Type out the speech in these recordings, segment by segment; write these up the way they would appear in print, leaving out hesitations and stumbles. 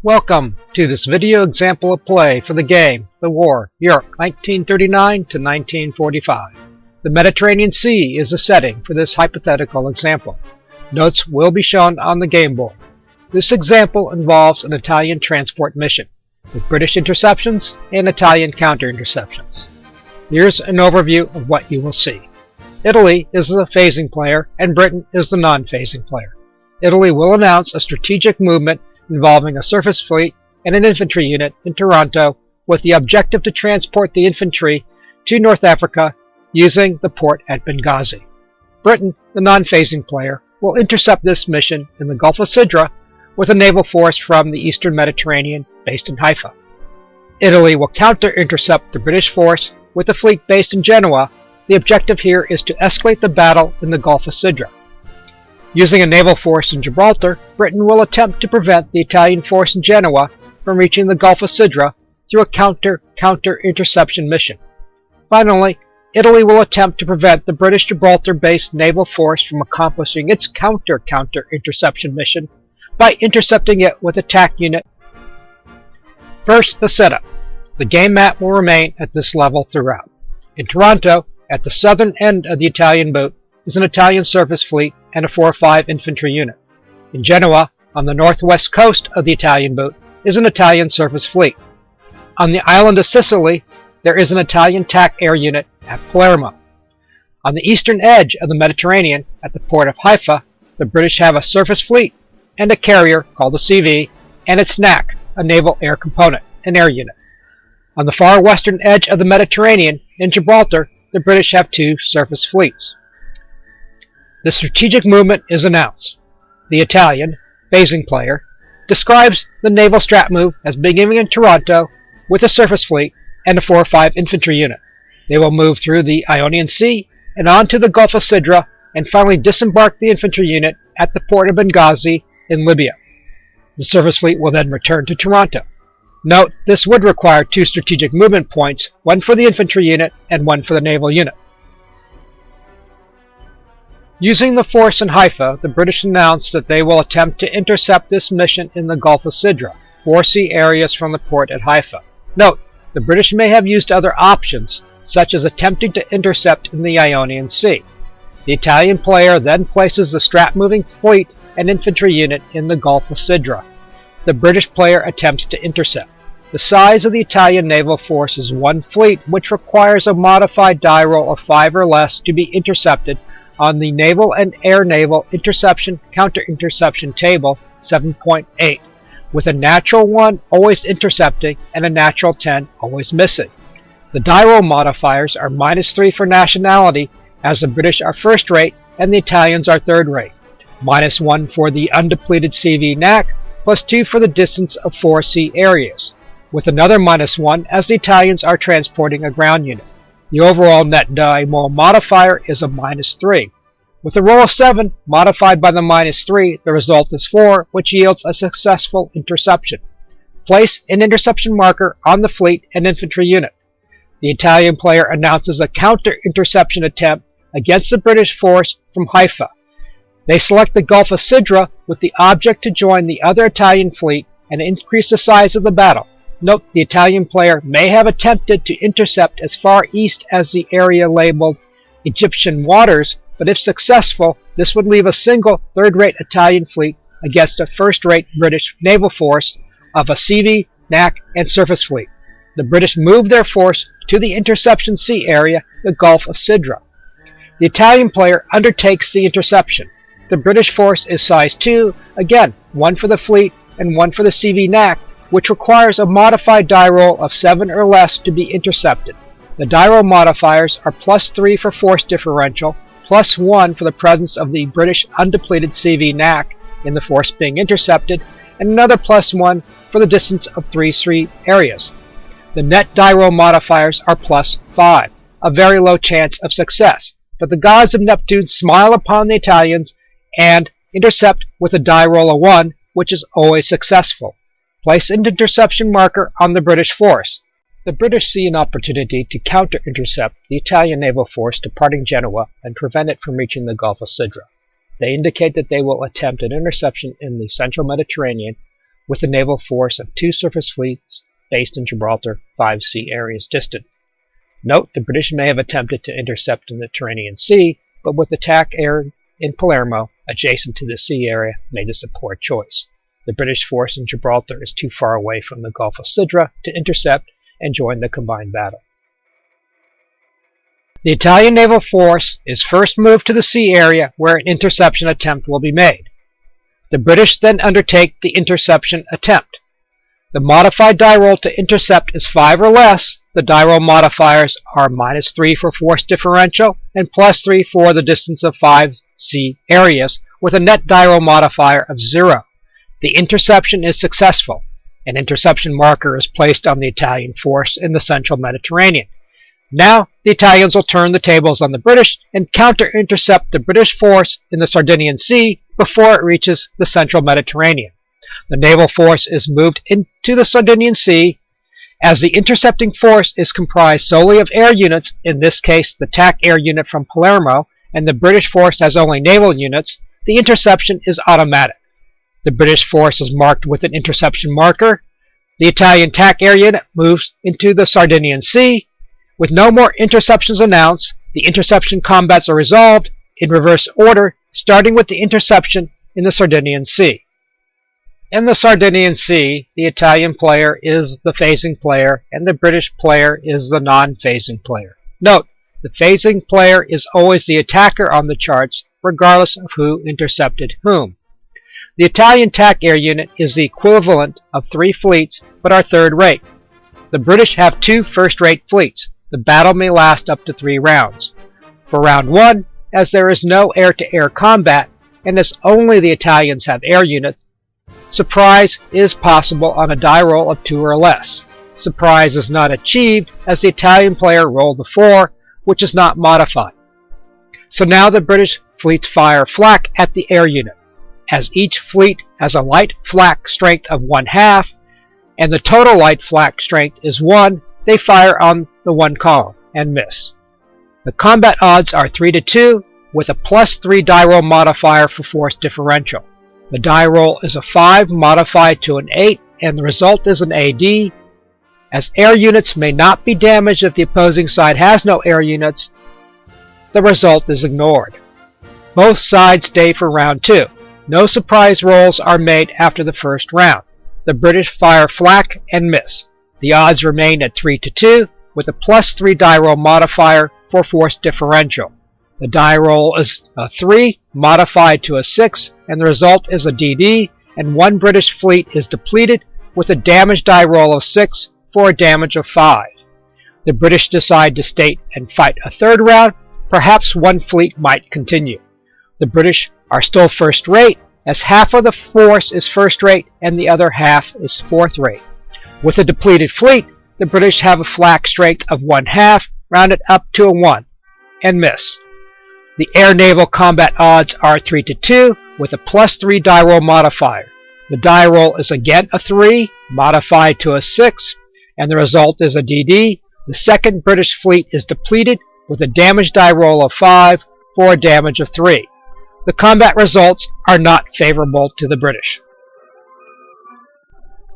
Welcome to this video example of play for the game, The War, Europe, 1939 to 1945. The Mediterranean Sea is the setting for this hypothetical example. Notes will be shown on the game board. This example involves an Italian transport mission, with British interceptions and Italian counter-interceptions. Here's an overview of what you will see. Italy is the phasing player and Britain is the non-phasing player. Italy will announce a strategic movement involving a surface fleet and an infantry unit in Taranto with the objective to transport the infantry to North Africa using the port at Benghazi. Britain, the non-phasing player, will intercept this mission in the Gulf of Sidra with a naval force from the eastern Mediterranean based in Haifa. Italy will counter-intercept the British force with a fleet based in Genoa. The objective here is to escalate the battle in the Gulf of Sidra. Using a naval force in Gibraltar, Britain will attempt to prevent the Italian force in Genoa from reaching the Gulf of Sidra through a counter-interception mission. Finally, Italy will attempt to prevent the British Gibraltar-based naval force from accomplishing its counter-interception mission by intercepting it with attack unit. First, the setup. The game map will remain at this level throughout. In Taranto, at the southern end of the Italian boot, is an Italian surface fleet and a 4 or 5 infantry unit. In Genoa, on the northwest coast of the Italian boot, is an Italian surface fleet. On the island of Sicily, there is an Italian TAC air unit at Palermo. On the eastern edge of the Mediterranean, at the port of Haifa, the British have a surface fleet and a carrier called the CV, and its NAC, a naval air component, an air unit. On the far western edge of the Mediterranean, in Gibraltar, the British have 2 surface fleets. The strategic movement is announced. The Italian, phasing player, describes the naval strat move as beginning in Taranto with a surface fleet and a 4 or 5 infantry unit. They will move through the Ionian Sea and onto the Gulf of Sidra and finally disembark the infantry unit at the port of Benghazi in Libya. The surface fleet will then return to Taranto. Note, this would require 2 strategic movement points, one for the infantry unit and one for the naval unit. Using the force in Haifa, the British announced that they will attempt to intercept this mission in the Gulf of Sidra, 4 sea areas from the port at Haifa. Note, the British may have used other options, such as attempting to intercept in the Ionian Sea. The Italian player then places the strat-moving fleet and infantry unit in the Gulf of Sidra. The British player attempts to intercept. The size of the Italian naval force is 1 fleet, which requires a modified die roll of 5 or less to be intercepted on the Naval and Air Naval Interception Counter-Interception Table 7.8, with a natural 1 always intercepting and a natural 10 always missing. The die roll modifiers are -3 for nationality, as the British are first rate and the Italians are third rate, -1 for the undepleted CV NAC, +2 for the distance of 4 sea areas, with another -1 as the Italians are transporting a ground unit. The overall net die roll modifier is a -3. With a roll of 7 modified by the -3, the result is 4, which yields a successful interception. Place an interception marker on the fleet and infantry unit. The Italian player announces a counter-interception attempt against the British force from Haifa. They select the Gulf of Sidra with the object to join the other Italian fleet and increase the size of the battle. Note, the Italian player may have attempted to intercept as far east as the area labeled Egyptian waters, but if successful, this would leave a single third-rate Italian fleet against a first-rate British naval force of a CV, NAC, and surface fleet. The British move their force to the interception sea area, the Gulf of Sidra. The Italian player undertakes the interception. The British force is size 2, again, 1 for the fleet and 1 for the CV NAC, which requires a modified die roll of 7 or less to be intercepted. The die roll modifiers are +3 for force differential, +1 for the presence of the British undepleted CV NAC in the force being intercepted, and another +1 for the distance of 3 sea areas. The net die roll modifiers are +5, a very low chance of success, but the gods of Neptune smile upon the Italians and intercept with a die roll of 1, which is always successful. Place an interception marker on the British force. The British see an opportunity to counter-intercept the Italian naval force departing Genoa and prevent it from reaching the Gulf of Sidra. They indicate that they will attempt an interception in the central Mediterranean with a naval force of 2 surface fleets based in Gibraltar, 5 sea areas distant. Note, the British may have attempted to intercept in the Tyrrhenian Sea, but with attack air in Palermo, adjacent to the sea area, made this a poor choice. The British force in Gibraltar is too far away from the Gulf of Sidra to intercept and join the combined battle. The Italian naval force is first moved to the sea area where an interception attempt will be made. The British then undertake the interception attempt. The modified die roll to intercept is 5 or less. The die roll modifiers are -3 for force differential and +3 for the distance of 5 sea areas, with a net die roll modifier of 0. The interception is successful. An interception marker is placed on the Italian force in the central Mediterranean. Now, the Italians will turn the tables on the British and counter-intercept the British force in the Sardinian Sea before it reaches the central Mediterranean. The naval force is moved into the Sardinian Sea. As the intercepting force is comprised solely of air units, in this case the TAC air unit from Palermo, and the British force has only naval units, the interception is automatic. The British force is marked with an interception marker. The Italian TAC air unit moves into the Sardinian Sea. With no more interceptions announced, the interception combats are resolved in reverse order, starting with the interception in the Sardinian Sea. In the Sardinian Sea, the Italian player is the phasing player and the British player is the non-phasing player. Note, the phasing player is always the attacker on the charts, regardless of who intercepted whom. The Italian TAC air unit is the equivalent of 3 fleets, but are third-rate. The British have 2 first-rate fleets. The battle may last up to 3 rounds. For round 1, as there is no air-to-air combat, and as only the Italians have air units, surprise is possible on a die roll of 2 or less. Surprise is not achieved as the Italian player rolled a 4, which is not modified. So now the British fleets fire flak at the air unit. As each fleet has a light flak strength of 1/2, and the total light flak strength is 1, they fire on the 1 column and miss. The combat odds are 3-2, with a +3 die roll modifier for force differential. The die roll is a 5 modified to an 8, and the result is an AD. As air units may not be damaged if the opposing side has no air units, the result is ignored. Both sides stay for round 2. No surprise rolls are made after the first round. The British fire flak and miss. The odds remain at 3-2, with a +3 die roll modifier for force differential. The die roll is a 3 modified to a 6, and the result is a DD, and 1 British fleet is depleted with a damage die roll of 6 for a damage of 5. The British decide to stay and fight a 3rd round. Perhaps 1 fleet might continue. The British are still first-rate, as half of the force is first-rate and the other half is fourth-rate. With a depleted fleet, the British have a flak strength of 1/2, rounded up to a 1, and miss. The air-naval combat odds are 3-2, with a +3 die roll modifier. The die roll is again a 3, modified to a 6, and the result is a DD. The 2nd British fleet is depleted with a damage die roll of 5 for a damage of 3. The combat results are not favorable to the British.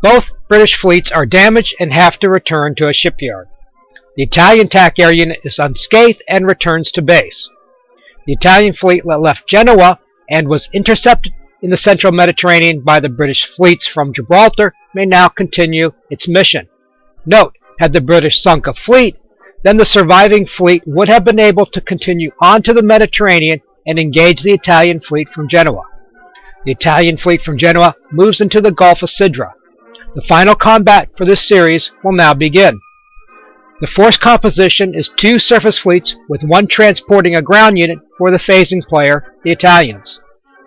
Both British fleets are damaged and have to return to a shipyard. The Italian TAC air unit is unscathed and returns to base. The Italian fleet that left Genoa and was intercepted in the central Mediterranean by the British fleets from Gibraltar may now continue its mission. Note, had the British sunk a fleet, then the surviving fleet would have been able to continue on to the Mediterranean and engage the Italian fleet from Genoa. The Italian fleet from Genoa moves into the Gulf of Sidra. The final combat for this series will now begin. The force composition is 2 surface fleets with 1 transporting a ground unit for the phasing player, the Italians.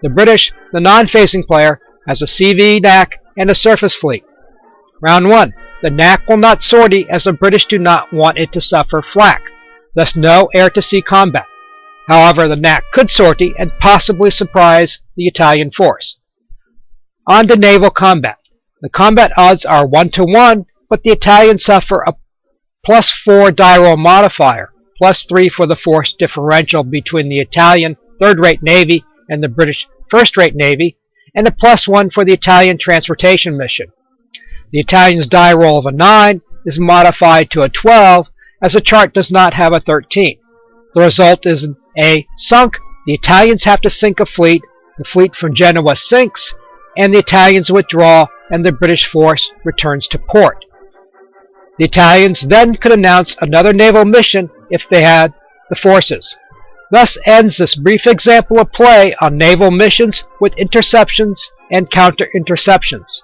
The British, the non-phasing player, has a CV NAC and a surface fleet. Round 1. The NAC will not sortie as the British do not want it to suffer flak, thus no air-to-sea combat. However, the NAC could sortie and possibly surprise the Italian force. On to naval combat. The combat odds are 1-1, but the Italians suffer a +4 die roll modifier, +3 for the force differential between the Italian third-rate navy and the British first-rate navy, and a +1 for the Italian transportation mission. The Italians' die roll of a 9 is modified to a 12 as the chart does not have a 13. The result is a sunk. The Italians have to sink a fleet. The fleet from Genoa sinks, and the Italians withdraw, and the British force returns to port. The Italians then could announce another naval mission if they had the forces. Thus ends this brief example of play on naval missions with interceptions and counter-interceptions.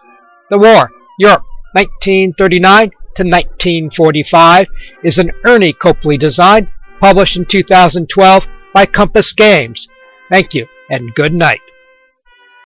The war, Europe, 1939 to 1945, is an Ernie Copley design, published in 2012 by Compass Games. Thank you, and good night.